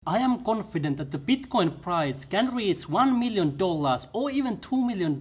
I am confident that the Bitcoin price can reach $1 million or even $2 million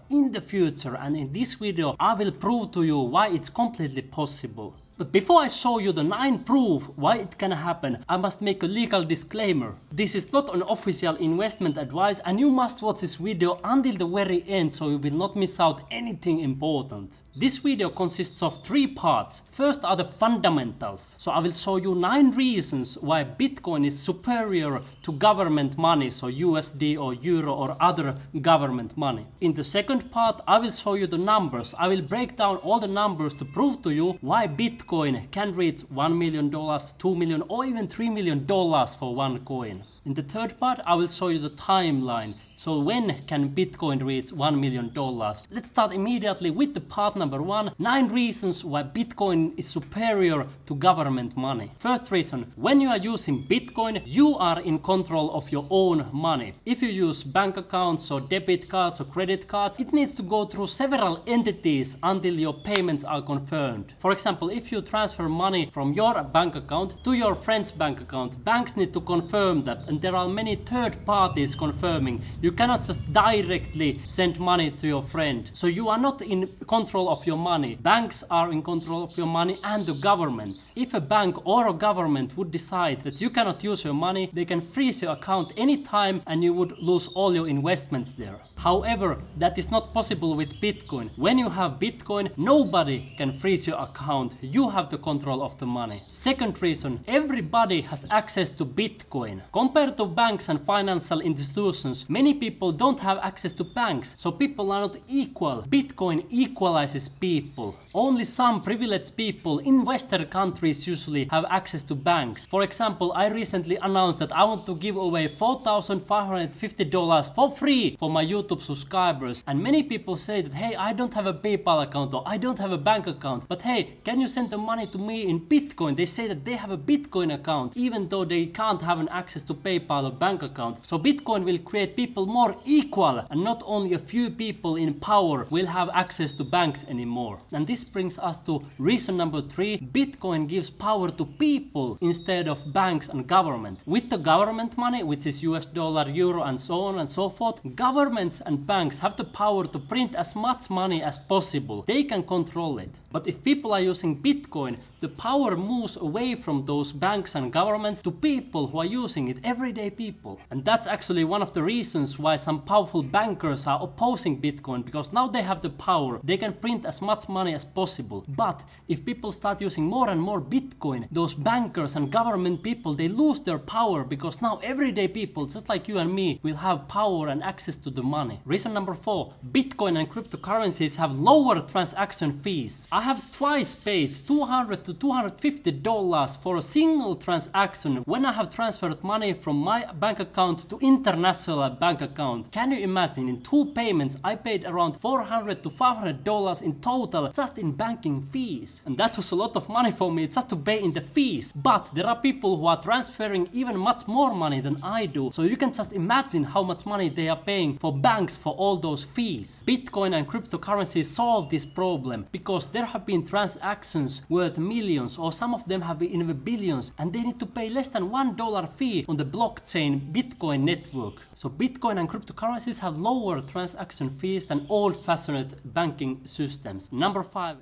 in the future, and in this video I will prove to you why it's completely possible. But before I show you the 9 proof why it can happen, I must make a legal disclaimer. This is not an official investment advice and you must watch this video until the very end so you will not miss out anything important. This video consists of 3 parts. First are the fundamentals. So I will show you 9 reasons why Bitcoin is superior to government money, so USD or Euro or other government money. In the second part I will show you the numbers. I will break down all the numbers to prove to you why Bitcoin can reach $1 million, $2 million or even $3 million for one coin. In the third part I will show you the timeline. So when can Bitcoin reach $1 million? Let's start immediately with the part number 1. 9 reasons why Bitcoin is superior to government money. First reason, when you are using Bitcoin, you are in control of your own money. If you use bank accounts or debit cards or credit cards, it needs to go through several entities until your payments are confirmed. For example, if you transfer money from your bank account to your friend's bank account, banks need to confirm that, and there are many third parties confirming. You cannot just directly send money to your friend. So you are not in control of your money. Banks are in control of your money and the governments. If a bank or a government would decide that you cannot use your money, they can freeze your account anytime and you would lose all your investments there. However, that is not possible with Bitcoin. When you have Bitcoin, nobody can freeze your account. You have the control of the money. Second reason, everybody has access to Bitcoin. Compared to banks and financial institutions, many people don't have access to banks, so people are not equal. Bitcoin equalizes people. Only some privileged people in Western countries usually have access to banks. For example, I recently announced that I want to give away $4,550 for free for my YouTube subscribers, and many people say that, hey, I don't have a PayPal account or I don't have a bank account, but hey, can you send the money to me in Bitcoin? They say that they have a Bitcoin account even though they can't have an access to PayPal or bank account. So Bitcoin will create people more equal, and not only a few people in power will have access to banks anymore. And this brings us to reason number 3. Bitcoin gives power to people instead of banks and government. With the government money, which is US dollar, euro and so on and so forth, governments and banks have the power to print as much money as possible. They can control it. But if people are using Bitcoin, the power moves away from those banks and governments to people who are using it, everyday people. And that's actually one of the reasons why some powerful bankers are opposing Bitcoin, because now they have the power. They can print as much money as possible. But if people start using more and more Bitcoin, those bankers and government people, they lose their power, because now everyday people, just like you and me, will have power and access to the money. Reason number 4, Bitcoin and cryptocurrencies have lower transaction fees. I have twice paid $200 to $250 for a single transaction when I have transferred money from my bank account to international bank account. Can you imagine? In 2 payments I paid around $400 to $500 in total just in banking fees. And that was a lot of money for me just to pay in the fees. But there are people who are transferring even much more money than I do. So you can just imagine how much money they are paying for banks for all those fees. Bitcoin and cryptocurrencies solve this problem because there have been transactions worth millions, or some of them have been in the billions, and they need to pay less than $1 fee on the blockchain Bitcoin network. So Bitcoin and cryptocurrencies have lower transaction fees than old-fashioned banking systems. Number 5.